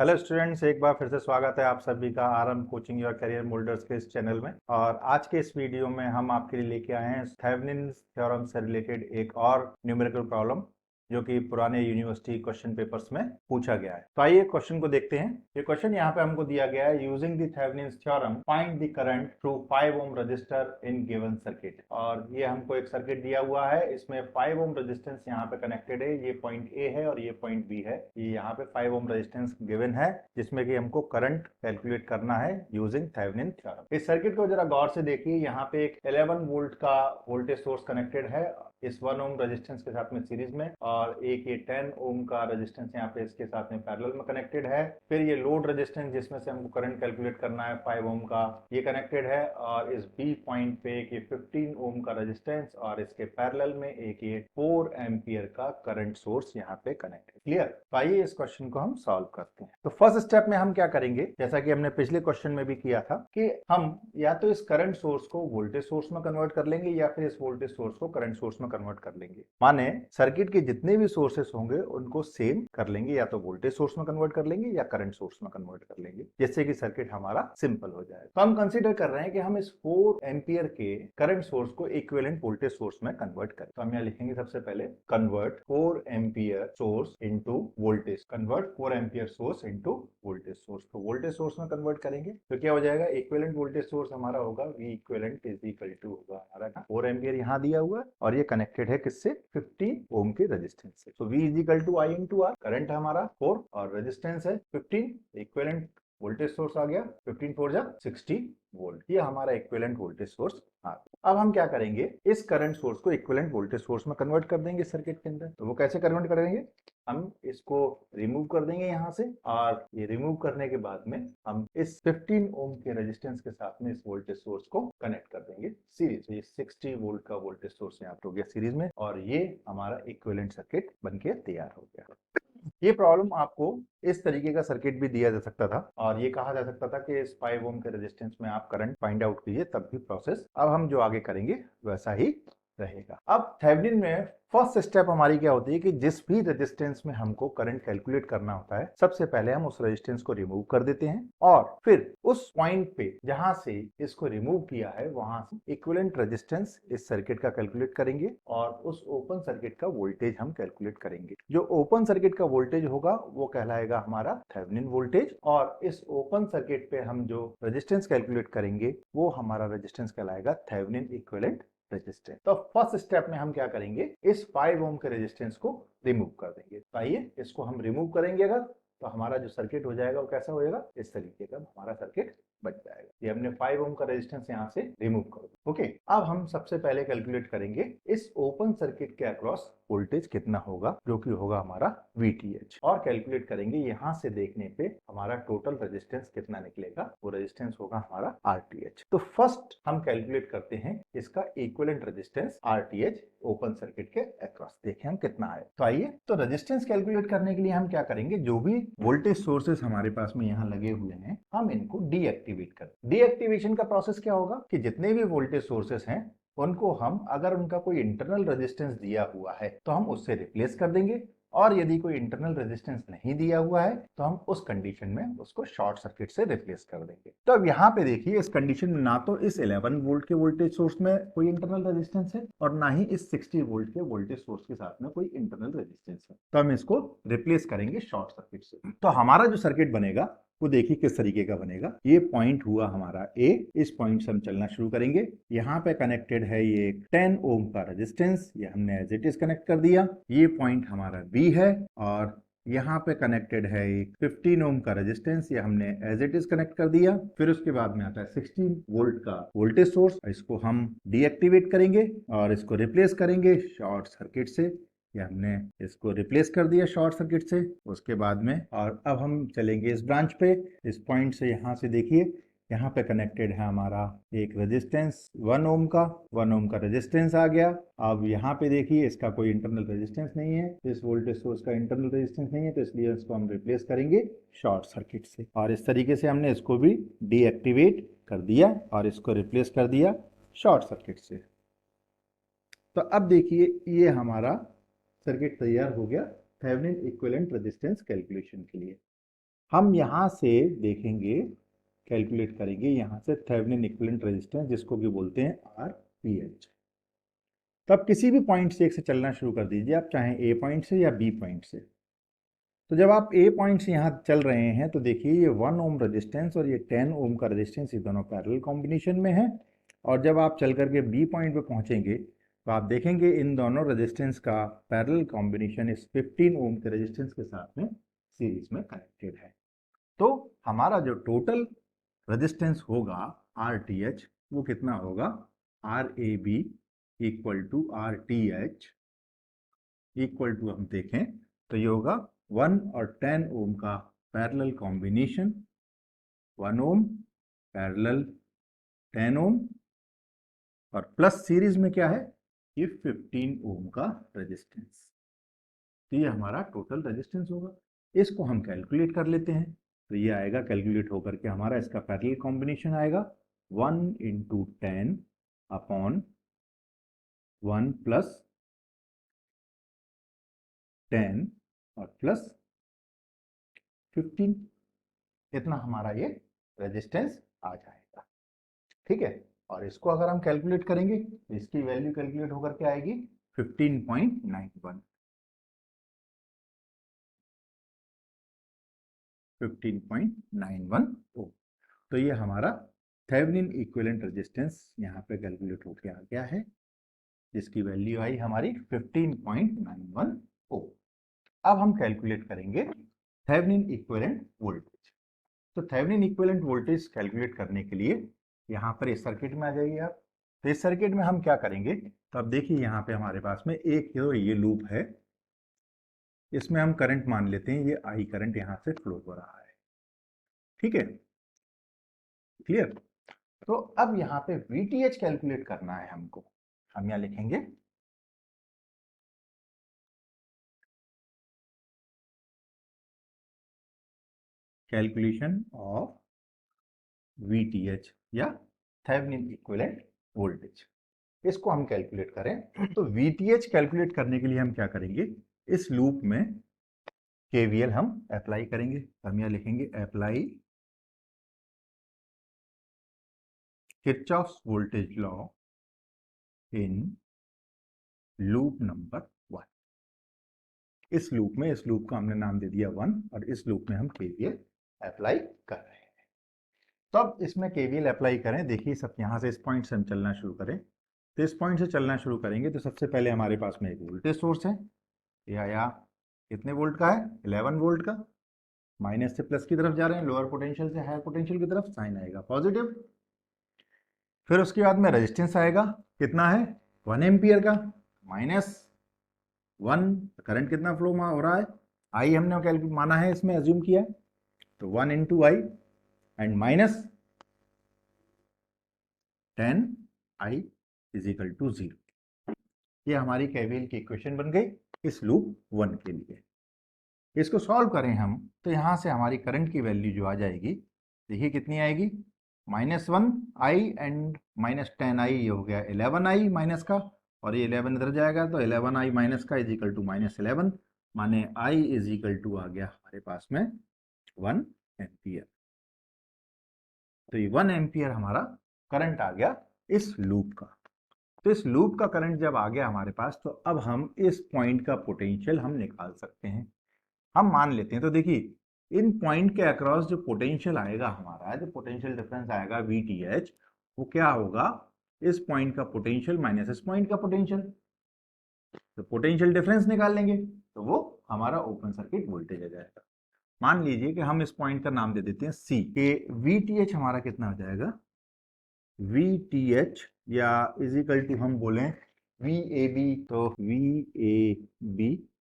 Hello students, एक बार फिर से स्वागत है आप सभी का RM coaching your career moulders के इस चैनल में। और आज के इस वीडियो में हम आपके लिए लेके आए हैं थेवेनिन्स थ्योरम से रिलेटेड एक और न्यूमेरिकल प्रॉब्लम जो कि पुराने यूनिवर्सिटी क्वेश्चन पेपर्स में पूछा गया है। तो आइए क्वेश्चन को देखते हैं। ये क्वेश्चन यहाँ पे हमको दिया गया है, using the Thevenin's theorem find the current through 5 ohm resistor in given circuit. और ये हमको एक सर्किट दिया हुआ है, इसमें 5 ओम रेजिस्टेंस यहाँ पे कनेक्टेड है। ये पॉइंट ए है और ये पॉइंट बी है। ये यहाँ पे 5 ओम रेजिस्टेंस गिवन है जिसमें कि हमको करंट कैलकुलेट करना है यूजिंग थेवेनिन थ्योरम। इस सर्किट को जरा गौर से देखिए। यहाँ पे एक 11 वोल्ट का वोल्टेज सोर्स कनेक्टेड है इस 1 ओम रेजिस्टेंस के साथ में सीरीज में, और एक ये 10 ओम का रेजिस्टेंस यहाँ पे इसके साथ में पैरेलल में कनेक्टेड है। फिर ये लोड रेजिस्टेंस जिसमें से हमको करंट कैलकुलेट करना है 5 ओम का, ये कनेक्टेड है। और इस बी पॉइंट पे एक ये 15 ओम का रेजिस्टेंस और इसके पैरेलल में एक ये 4 एम्पियर का करंट सोर्स यहाँ पे कनेक्टेड। क्लियर? तो आइए इस क्वेश्चन को हम सॉल्व करते हैं। तो फर्स्ट स्टेप में हम क्या करेंगे, जैसा कि हमने पिछले क्वेश्चन में भी किया था, कि हम या तो इस करंट सोर्स को वोल्टेज सोर्स में कन्वर्ट कर लेंगे या फिर इस वोल्टेज सोर्स को करंट सोर्स में कन्वर्ट कर लेंगे। माने सर्किट के जितने भी सोर्सेस होंगे उनको सेम कर लेंगे, या तो वोल्टेज सोर्स में कन्वर्ट कर लेंगे या करंट सोर्स में कन्वर्ट कर लेंगे, जिससे कि सर्किट हमारा सिंपल हो जाए। तो हम कंसीडर कर रहे हैं कि हम इस 4 एम्पियर के करंट सोर्स को इक्विवेलेंट वोल्टेज सोर्स में कन्वर्ट करें। तो हम यहाँ लिखेंगे सबसे पहले convert 4 ampere source into voltage. Convert 4 ampere source into voltage source. तो वोल्टेज सोर्स में कन्वर्ट करेंगे तो क्या हो जाएगा, इक्विवेलेंट वोल्टेज सोर्स हमारा होगा V equivalent is equal to होगा हमारा 4 एम्पियर यहाँ दिया हुआ है और ये कनेक्टेड है किससे, 15 ओम के रेजिस्टेंस से। तो V is equal to I into R. Current हमारा 4 और रेजिस्टेंस है 15, इक्विवेलेंट वोल्टेज सोर्स आ गया 15 4 जा 60 वोल्ट। ये हमारा इक्विवेलेंट वोल्टेज सोर्स आ गया। अब हम क्या करेंगे, इस करंट सोर्स को इक्विवेलेंट वोल्टेज सोर्स में कन्वर्ट कर देंगे सर्किट के अंदर। तो वो कैसे कन्वर्ट करेंगे, हम इसको रिमूव कर देंगे यहाँ से, और ये रिमूव करने के बाद में हम इस 15 ओम के रेजिस्टेंस के साथ में इस वोल्टेज सोर्स को कनेक्ट कर देंगे सीरीज। ये 60 वोल्ट का वोल्टेज सोर्स यहाँ पे हो गया सीरीज में, और ये हमारा इक्विवेलेंट सर्किट बनके तैयार हो गया। ये प्रॉब्लम आपको इस तरीके का सर्किट भी दिया जा सकता था और ये कहा जा सकता था कि इस 5 ओम के रेजिस्टेंस में आप करंट फाइंड आउट कीजिए, तब भी प्रोसेस अब हम जो आगे करेंगे वैसा ही रहेगा। अब थेवेनिन में फर्स्ट स्टेप हमारी क्या होती है कि जिस भी रेजिस्टेंस में हमको करंट कैलकुलेट करना होता है, सबसे पहले हम उस रेजिस्टेंस को रिमूव कर देते हैं और फिर उस पॉइंट पे जहां से इसको रिमूव किया है वहां से इक्विवेलेंट रेजिस्टेंस इस सर्किट का कैलकुलेट करेंगे और उस ओपन सर्किट का वोल्टेज हम कैलकुलेट करेंगे। जो ओपन सर्किट का वोल्टेज होगा वो कहलाएगा हमारा थेवेनिन वोल्टेज, और इस ओपन सर्किट पे हम जो रेजिस्टेंस कैलकुलेट करेंगे वो हमारा रेजिस्टेंस कहलाएगा थेवेनिन इक्विवेलेंट रेजिस्टेंस। तो फर्स्ट स्टेप में हम क्या करेंगे, इस 5 ओम के रेजिस्टेंस को रिमूव कर देंगे। तो आइए इसको हम रिमूव करेंगे अगर, तो हमारा जो सर्किट हो जाएगा वो कैसा हो जाएगा, इस तरीके का हमारा सर्किट बच जाएगा। ये हमने 5 ओम का रेजिस्टेंस यहाँ से रिमूव कर दिया। ओके, अब हम सबसे पहले कैलकुलेट करेंगे इस ओपन सर्किट के अक्रॉस वोल्टेज कितना होगा, जो कि होगा हमारा VTH, और कैलकुलेट करेंगे यहाँ से देखने पे हमारा टोटल रेजिस्टेंस कितना निकलेगा, वो रेजिस्टेंस होगा हमारा RTH। तो फर्स्ट हम कैलकुलेट करते हैं इसका equivalent resistance RTH open circuit के अक्रॉस, देखें हम कितना आए। तो आइए, तो रेजिस्टेंस कैलकुलेट करने के लिए हम क्या करेंगे, जो भी वोल्टेज सोर्सेस हमारे पास में यहाँ लगे हुए हैं हम इनको डीएक्टिवेट कर। डीएक्टिवेशन का प्रोसेस क्या होगा कि जितने भी वोल्टेज सोर्सेस हैं उनको हम, अगर उनका कोई इंटरनल रेजिस्टेंस दिया हुआ है तो हम उससे रिप्लेस कर देंगे, और यदि कोई इंटरनल रेजिस्टेंस नहीं दिया हुआ है तो हम उस कंडीशन में उसको शॉर्ट सर्किट से रिप्लेस कर देंगे। तो अब यहाँ पे देखिए, इस कंडीशन में ना तो इस 11 वोल्ट के वोल्टेज सोर्स में कोई इंटरनल रेजिस्टेंस है और ना ही इस 60 वोल्ट के वोल्टेज सोर्स के साथ में कोई इंटरनल रेजिस्टेंस है। तो हम इसको रिप्लेस करेंगे शॉर्ट सर्किट से। तो हमारा जो सर्किट बनेगा वो देखिए किस तरीके का बनेगा। ये पॉइंट हुआ हमारा ए, इस पॉइंट से हम चलना शुरू करेंगे। यहाँ पे कनेक्टेड है ये 10 ओम का रेजिस्टेंस, ये हमने एज इट इज कनेक्ट कर दिया। ये पॉइंट हमारा बी है और यहाँ पे कनेक्टेड है एक 15 ओम का रेजिस्टेंस, ये हमने एज इट इज कनेक्ट कर दिया। फिर उसके बाद में आता है 16 वोल्ट का वोल्टेज सोर्स, इसको हम डीएक्टिवेट करेंगे और इसको रिप्लेस करेंगे शॉर्ट सर्किट से। ये हमने इसको रिप्लेस कर दिया शॉर्ट सर्किट से। उसके बाद में, और अब हम चलेंगे इस ब्रांच पे, इस पॉइंट से यहाँ से देखिए यहाँ पे कनेक्टेड है हमारा एक रेजिस्टेंस 1 ओम का, 1 ओम का रेजिस्टेंस आ गया। अब यहाँ पे देखिए इसका कोई इंटरनल रेजिस्टेंस नहीं है, इस वोल्टेज सोर्स का इंटरनल रेजिस्टेंस नहीं है, तो इसलिए इसको हम रिप्लेस करेंगे शॉर्ट सर्किट से। और इस तरीके से हमने इसको भी डीएक्टिवेट कर दिया और इसको रिप्लेस कर दिया शॉर्ट सर्किट से। तो अब देखिए ये हमारा सर्किट तैयार हो गया थेवेनिन इक्विवेलेंट रेजिस्टेंस कैलकुलेशन के लिए। हम यहाँ से देखेंगे, कैलकुलेट करेंगे यहाँ से थेवेनिन इक्विवेलेंट रेजिस्टेंस, जिसको कि बोलते हैं RTH। तो आप किसी भी पॉइंट से एक से चलना शुरू कर दीजिए, आप चाहे ए पॉइंट से या बी पॉइंट से। तो जब आप ए पॉइंट से यहाँ चल रहे हैं तो देखिए ये 1 ओम रेजिस्टेंस और ये 10 ओम का रेजिस्टेंस, ये दोनों पैरेलल कॉम्बिनेशन में है। और जब आप चल करके बी पॉइंट पे पहुंचेंगे तो आप देखेंगे इन दोनों रेजिस्टेंस का पैरेलल कॉम्बिनेशन इस 15 ओम के रेजिस्टेंस के साथ में सीरीज में कनेक्टेड है। तो हमारा जो टोटल रेजिस्टेंस होगा RTH वो कितना होगा, RAB equal to RTH equal to, हम देखें तो ये होगा 1 और 10 ओम का पैरेलल कॉम्बिनेशन, 1 ओम पैरेलल 10 ओम, और प्लस सीरीज में क्या है, ये 15 ओम का रेजिस्टेंस। तो ये हमारा टोटल रेजिस्टेंस होगा। इसको हम कैलकुलेट कर लेते हैं, तो ये आएगा कैलकुलेट होकर के हमारा इसका पैरेलल कॉम्बिनेशन आएगा 1 इंटू 10 अपॉन 1 प्लस 10 और प्लस 15, इतना हमारा ये रेजिस्टेंस आ जाएगा। ठीक है, और इसको अगर हम कैलकुलेट करेंगे तो इसकी वैल्यू कैलकुलेट होकर के आएगी 15.91। 15.91 ओम। तो ये हमारा थेवेनिन इक्विवेलेंट रेजिस्टेंस यहाँ पे कैलकुलेट होके आ गया है, जिसकी वैल्यू आई हमारी 15.91 ओम। अब हम कैलकुलेट करेंगे थेवेनिन इक्विवेलेंट वोल्टेज। तो थेवेनिन इक्विवेलेंट वोल्टेज कैलकुलेट करने के लिए यहाँ पर इस सर्किट में आ जाइए आप। तो इस सर्किट में हम क्या करेंगे, तो अब देखिए यहाँ पे हमारे पास में एक ये लूप है, इसमें हम करंट मान लेते हैं, ये I करंट यहाँ से फ्लो हो रहा है। ठीक है, क्लियर। तो अब यहाँ पे VTH कैलकुलेट करना है हमको। हम यहाँ लिखेंगे कैलकुलेशन ऑफ VTH या थेवेनिन इक्विवेलेंट वोल्टेज। इसको हम कैलकुलेट करें तो VTH कैलकुलेट करने के लिए हम क्या करेंगे, इस लूप में KVL हम अप्लाई करेंगे। हम यहाँ लिखेंगे apply Kirchhoff's voltage law in loop number 1। इस लूप का हमने नाम दे दिया 1 और इस लूप में हम KVL अप्लाई कर रहे हैं। तो अब इसमें KVL अप्लाई करें, देखिए सब यहाँ से इस पॉइंट से हम चलना शुरू करें, तो इस पॉइंट से चलना शुरू करेंगे तो सबसे पहले हमारे पास में एक वोल्टेज सोर्स है, या कितने वोल्ट का है, 11 वोल्ट का। माइनस से प्लस की तरफ जा रहे हैं, लोअर पोटेंशियल से हायर पोटेंशियल की तरफ, साइन आएगा पॉजिटिव। फिर उसके बाद में रेजिस्टेंस आएगा, कितना है 1 एम्पियर का, -1, करंट कितना फ्लो हो रहा है, आई हमने कैलकुलेट माना है, इसमें अज्यूम किया है, तो 1 into I and minus 10i is equal to 0। ये हमारी KVL की इक्वेशन बन गई इस लूप 1 के लिए। इसको सॉल्व करें हम तो यहाँ से हमारी करंट की वैल्यू जो आ जाएगी, देखिए कितनी आएगी, -1i एंड -10i, ये हो गया 11i माइनस का, और ये 11 इधर जाएगा तो 11i माइनस का इज इक्वल टू -11, माने i इज इक्वल टू आ गया हमारे पास में 1 एम्पियर। तो ये 1 एम्पियर हमारा करंट आ गया इस लूप का। तो इस लूप का करंट जब आ गया हमारे पास, तो अब हम इस पॉइंट का पोटेंशियल हम निकाल सकते हैं। हम मान लेते हैं, तो देखिए इन पॉइंट के अक्रॉस जो पोटेंशियल आएगा हमारा, जो पोटेंशियल डिफरेंस आएगा VTH, वो क्या होगा, इस पॉइंट का पोटेंशियल माइनस इस पॉइंट का पोटेंशियल। तो पोटेंशियल डिफरेंस निकाल लेंगे तो वो हमारा ओपन सर्किट वोल्टेज आ जाएगा। मान लीजिए कि हम इस पॉइंट का नाम दे देते हैं C, के VTH हमारा कितना हो जाएगा, VTH या इज इक्वल टू हम बोलें VAB, तो VAB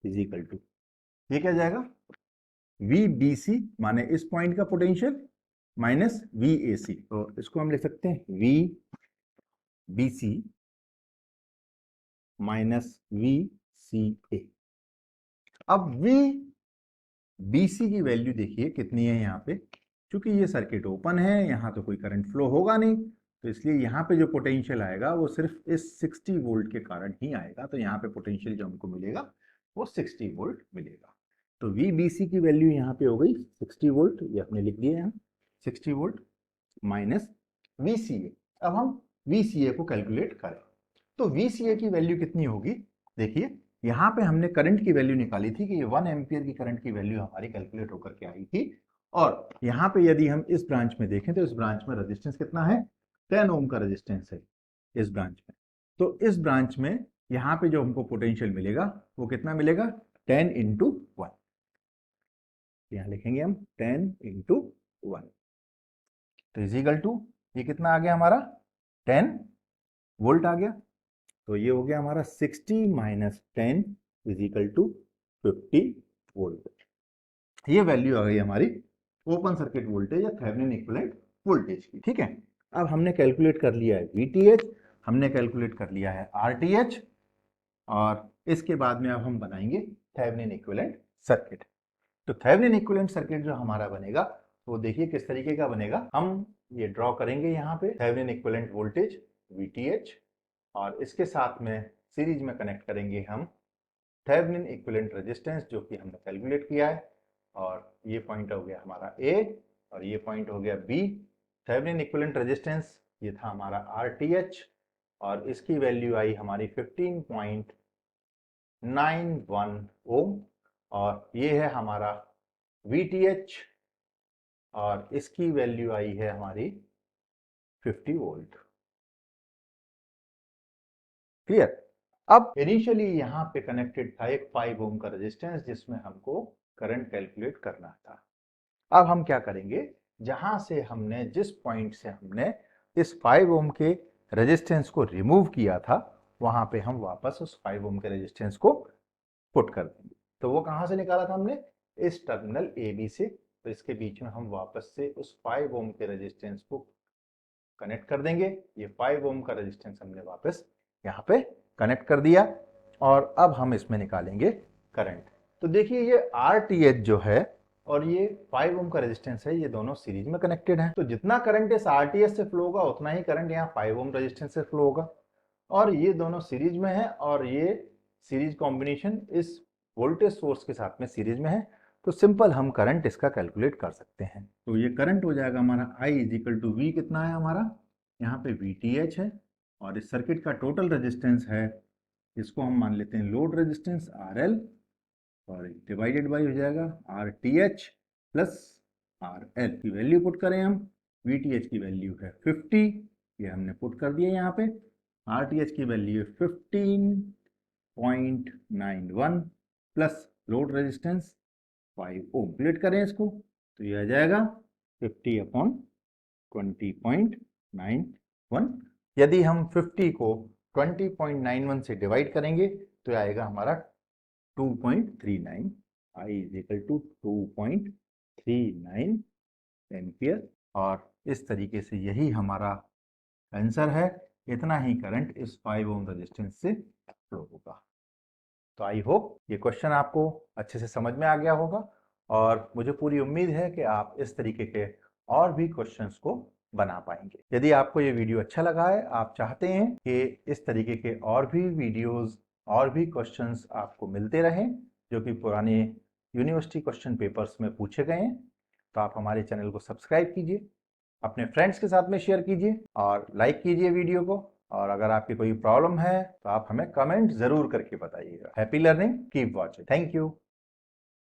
इज इक्वल टू, ये क्या जाएगा, VBC माने इस पॉइंट का पोटेंशियल माइनस VAC, तो इसको हम लिख सकते हैं VBC माइनस VCA। अब VBC की वैल्यू देखिए कितनी है यहाँ पे, क्योंकि ये सर्किट ओपन है, यहाँ तो कोई करंट फ्लो होगा नहीं, तो इसलिए यहाँ पे जो पोटेंशियल आएगा वो सिर्फ इस 60 वोल्ट के कारण ही आएगा। तो यहाँ पे पोटेंशियल जो हमको मिलेगा वो 60 वोल्ट मिलेगा। तो VBC की वैल्यू यहाँ पे हो गई 60 वोल्ट, ये आपने लिख दिया यहाँ 60 वोल्ट माइनस VCA। अब हम VCA को कैलकुलेट करें तो VCA की वैल्यू कितनी होगी। देखिए यहाँ पे हमने करंट की वैल्यू निकाली थी कि ये 1 एम्पियर की करंट की वैल्यू हमारी कैलकुलेट होकर के आई थी। और यहाँ पे यदि हम इस ब्रांच में देखें तो इस ब्रांच में रेजिस्टेंस कितना है, 10 ओम का रेजिस्टेंस है इस ब्रांच में। तो इस ब्रांच में यहाँ पे जो हमको पोटेंशियल मिलेगा वो कितना मिलेगा, 10 इंटू 1। यहाँ लिखेंगे हम 10 इंटू 1 तो इजिकल टू ये कितना आ गया हमारा 10 वोल्ट आ गया। तो ये हो गया हमारा 60 माइनस 10 इजिकल टू 50 वोल्ट। ये वैल्यू आ गई हमारी ओपन सर्किट वोल्टेज या थेवेनिन इक्विवेलेंट वोल्टेज की। ठीक है, अब हमने कैलकुलेट कर लिया है VTH, हमने कैलकुलेट कर लिया है RTH, और इसके बाद में अब हम बनाएंगे थेवेनिन इक्विवेलेंट सर्किट। तो थेवेनिन इक्विवेलेंट सर्किट जो हमारा बनेगा वो देखिए किस तरीके का बनेगा। हम ये ड्रॉ करेंगे यहाँ पे थेवेनिन इक्विवेलेंट वोल्टेज VTH, और इसके साथ में सीरीज में कनेक्ट करेंगे हम थेवेनिन इक्विवेलेंट रेजिस्टेंस जो कि हमने कैलकुलेट किया है। और ये पॉइंट हो गया हमारा A और ये पॉइंट हो गया B। थेवेनिन इक्विवेलेंट रेजिस्टेंस ये था हमारा RTH और इसकी वैल्यू आई हमारी 15.91 ओम, और ये है हमारा VTH और इसकी वैल्यू आई है हमारी 50 वोल्ट। क्लियर। अब इनिशियली यहाँ पे कनेक्टेड था एक 5 ओम का रेजिस्टेंस जिसमें हमको करंट कैलकुलेट करना था। अब हम क्या करेंगे, जहां से हमने जिस पॉइंट से हमने इस 5 ओम के रेजिस्टेंस को रिमूव किया था वहां पे हम वापस उस 5 ओम के रेजिस्टेंस को पुट कर देंगे। तो वो कहां से निकाला था हमने, इस टर्मिनल AB से। तो इसके बीच में हम वापस से उस 5 ओम के रेजिस्टेंस को कनेक्ट कर देंगे। ये 5 ओम का रेजिस्टेंस हमने वापस यहाँ पे कनेक्ट कर दिया और अब हम इसमें निकालेंगे करंट। तो देखिए ये RTH जो है और ये 5 ओम का रेजिस्टेंस है, ये दोनों सीरीज में कनेक्टेड हैं। तो जितना करंट इस RTH से फ्लो होगा उतना ही करंट यहाँ 5 ओम रेजिस्टेंस से फ्लो होगा, और ये दोनों सीरीज में है और ये सीरीज कॉम्बिनेशन इस वोल्टेज सोर्स के साथ में सीरीज में है। तो सिंपल हम करंट इसका कैलकुलेट कर सकते हैं। तो ये करंट हो जाएगा हमारा I इजिकल टू V, कितना है हमारा यहाँ पे VTH है, और इस सर्किट का टोटल रेजिस्टेंस है, इसको हम मान लेते हैं लोड रेजिस्टेंस RL, और डिवाइडेड बाई हो जाएगा RTH प्लस RL की वैल्यू पुट करें हम। VTH की वैल्यू है 50, ये हमने पुट कर दिया यहाँ पे। RTH की वैल्यू है 15.91 प्लस लोड रेजिस्टेंस 5 ओम। प्लेट करें इसको तो ये आ जाएगा 50/20.91। यदि हम 50 को 20.91 से डिवाइड करेंगे तो आएगा हमारा 2.39। I इजिकल टू 2.39 एम्पियर, और इस तरीके से यही हमारा आंसर है। इतना ही करंट इस 5 ओम रेजिस्टेंस से फ्लो होगा। तो आई होप ये क्वेश्चन आपको अच्छे से समझ में आ गया होगा, और मुझे पूरी उम्मीद है कि आप इस तरीके के और भी क्वेश्चंस को बना पाएंगे। यदि आपको ये वीडियो अच्छा लगा है, आप चाहते हैं कि इस तरीके के और भी वीडियोस और भी क्वेश्चंस आपको मिलते रहें जो कि पुराने यूनिवर्सिटी क्वेश्चन पेपर्स में पूछे गए हैं, तो आप हमारे चैनल को सब्सक्राइब कीजिए, अपने फ्रेंड्स के साथ में शेयर कीजिए और लाइक कीजिए वीडियो को। और अगर आपकी कोई प्रॉब्लम है तो आप हमें कमेंट जरूर करके बताइएगा। Happy learning, keep watching, thank you.